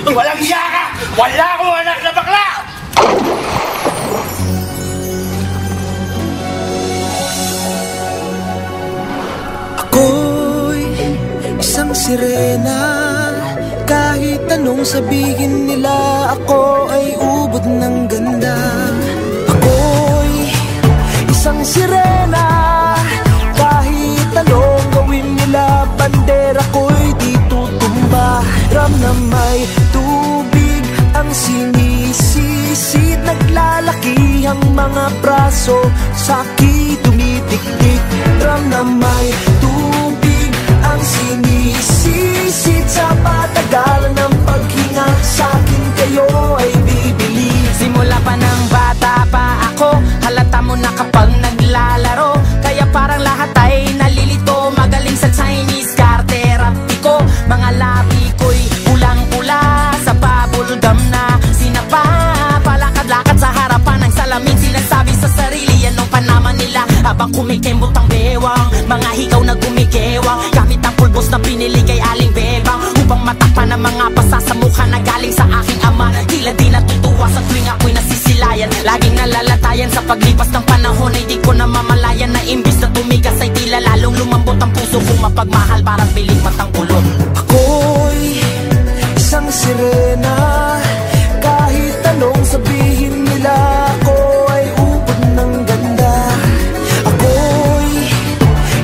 Walang hiya ka! Wala akong anak na bakla! Ako'y isang sirena. Kahit anong sabihin nila, ako ay ubod ng ganda. Ako'y isang sirena. Kahit anong gawin nila, bandera ko'y di tutumba. Ram na may tubig ang sinisisid, naglalaki ang mga braso, sa'ki tumitik-tik. Ram na may tubig ang sinisisid, sa patagalan ng paghinga, sa'kin kayo ay bibili. Simula pa ng bata pa ako, halata mo na kapag naglalaro, kaya parang lahat ay nalilito. Magaling sa Chinese karterapti ko, mga labi ko'y pulang-pula sa bubblegum na sinapa. Palakad-lakad sa harapan ng salamin, sinasabi sa sarili anong panaman nila, habang kumikembot ang bewang, mga higaw na gumigewang, gamit ang pulbos na pinili kay Aling Bebang, upang matakpan ang mga pasa sa mukha na galing sa aking ama. Tila di natutuwa sa tuwing ako'y nasisilayan, laging nalalatayan sa paglipas ng panahon, ay di ko na mamalayan na imbis na tumigas ay tila lalong lumambot ang puso kong mapagmahal, parang piling matang ulo. Ako'y isang sirena. Kahit anong sabihin nila, ako ay ubod ng ganda. Ako'y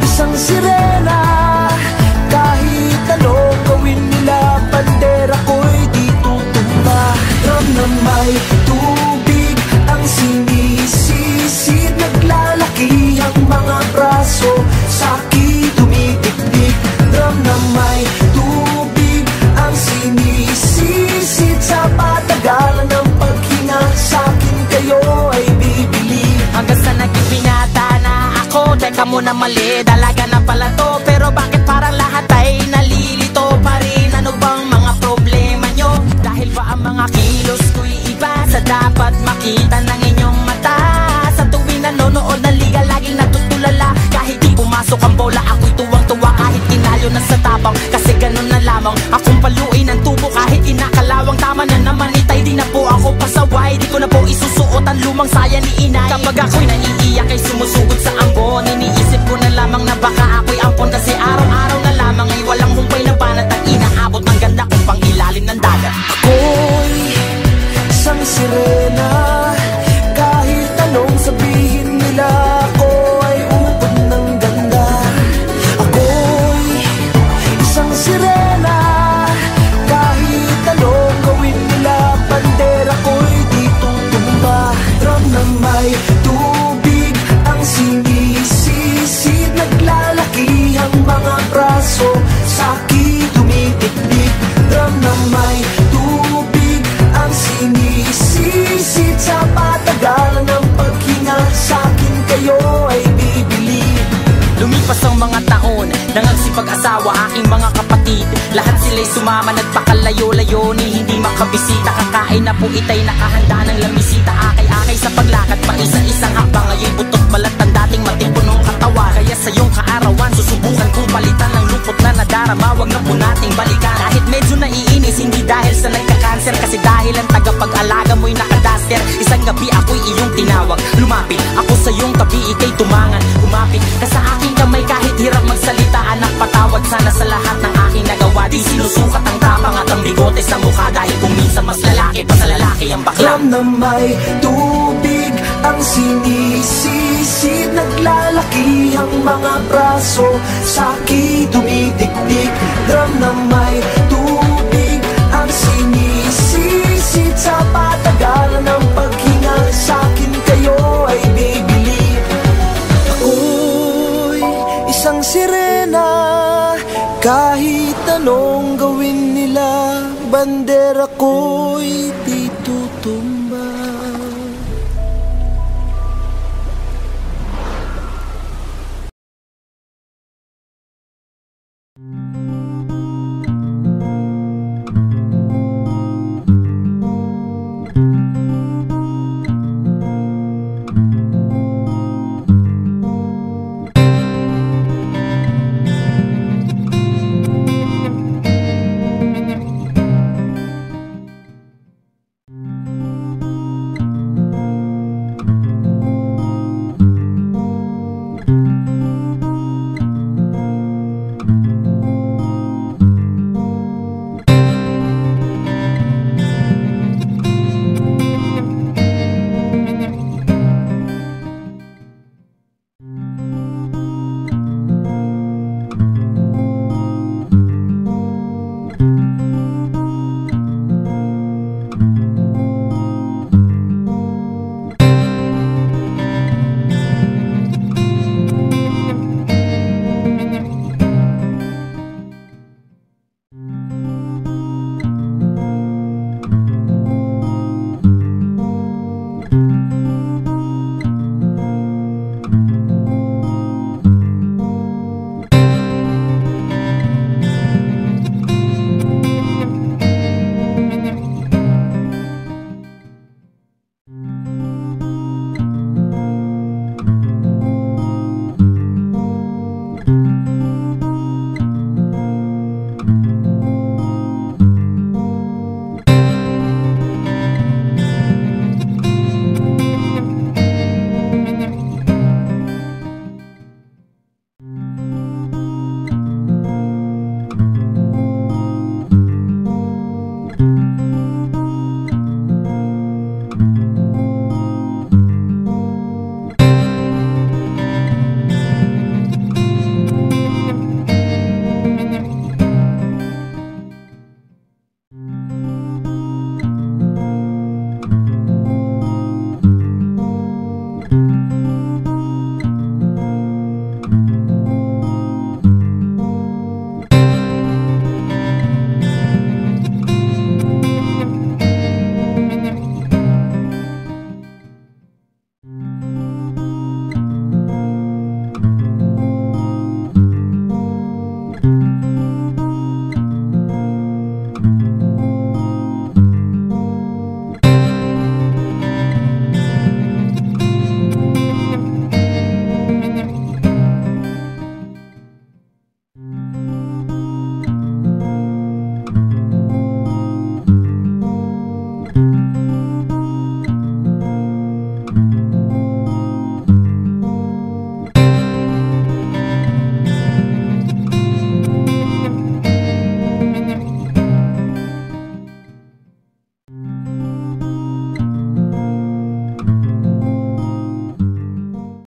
isang sirena. Kahit anong gawin nila, bandera ko'y di tutumba. Ram na may tubig ang sinisisid, naglalaki ang mga braso, sa'ki tumitik-tik. Ram na may tubig ang sinisisid, sa patagalan ng paghinga, sa'kin kayo ay bibili. Hanggang sa naging binata na ako, teka muna, mali, dalaga na pala to. Pero bakit parang lahat ay nalilito pa rin? Ano bang mga problema nyo? Dahil ba ang mga kilos ko'y iba sa dapat makita ng inyong mata? Sa tuwing nanonood ng liga, laging natutulala. Kahit di pumasok ang bola, ako'y tuwang-tuwa. Kahit tinalo na sa tabang, kasi ganun na lamang. Akong paluin ng tubo kahit inakalawang. Tama na naman, itay, di na po ako pasaway. Di ko na po isusuot ang lumang saya ni inay. Kapag ako'y naiiyak ay sumusugod sa ambon, iniisip ko na lamang na baka ako'y ampon. Kasi araw-araw na lamang ay walang humpay na banat ang inaabot ng ganda kong pang ilalim ng dagat. Ako'y isang sirena. Kahit anong sabihin nila, ako ay ubod ng ganda. Ako'y isang sirena. Kahit anong gawin nila, bandera ko'y di tutumba. Ram na may tubig ang sinisisid, naglalaki ang mga braso, sa'ki tumitik-tik. Ram na may tubig ang sinisisid, sa patagalan ng paghinga, sa'kin kayo ay bibili. Lumipas ang mga taon, nangagsipag-asawa aking mga kapatid. Lahat sila'y sumama, nagpakalayo-layo ni hindi makabisita. Kakain na po itay, nakahanda ng lamisita. Akay-akay sa paglakad, pa isa-isang hakbang. Ngayon butot balat ang dating matipunong katawan. Kaya sa iyong kaarawan, susubukan kong palitan ng lungkot na masama wag na po nating balikan. Kahit medyo naiinis, hindi dahil sa nagka-cancer, kasi dahil ang tagapag-alaga mo'y nakadaster. Isang gabi ako'y iyong tinawag, lumapit ako sa iyong tabi, ika'y tumangan. Kumapit ka sa aking kamay kahit hirap magsalita. Anak, patawad sana sa lahat ng aking nagawa. Di sinusukat ang tapang at ang bigote sa mukha, dahil kung minsan mas lalaki pa sa lalaki ang bakla. Drum na may tubig ang sinisisid, naglalaki ang mga braso, sa'ki dumidikdik. Drum na may tubig ang sinisisid, sa patagalan ng paghinga, sa'kin kayo ay bibili. Ako'y isang sirena, kahit anong gawin nila, bandera ko'y di tutumba.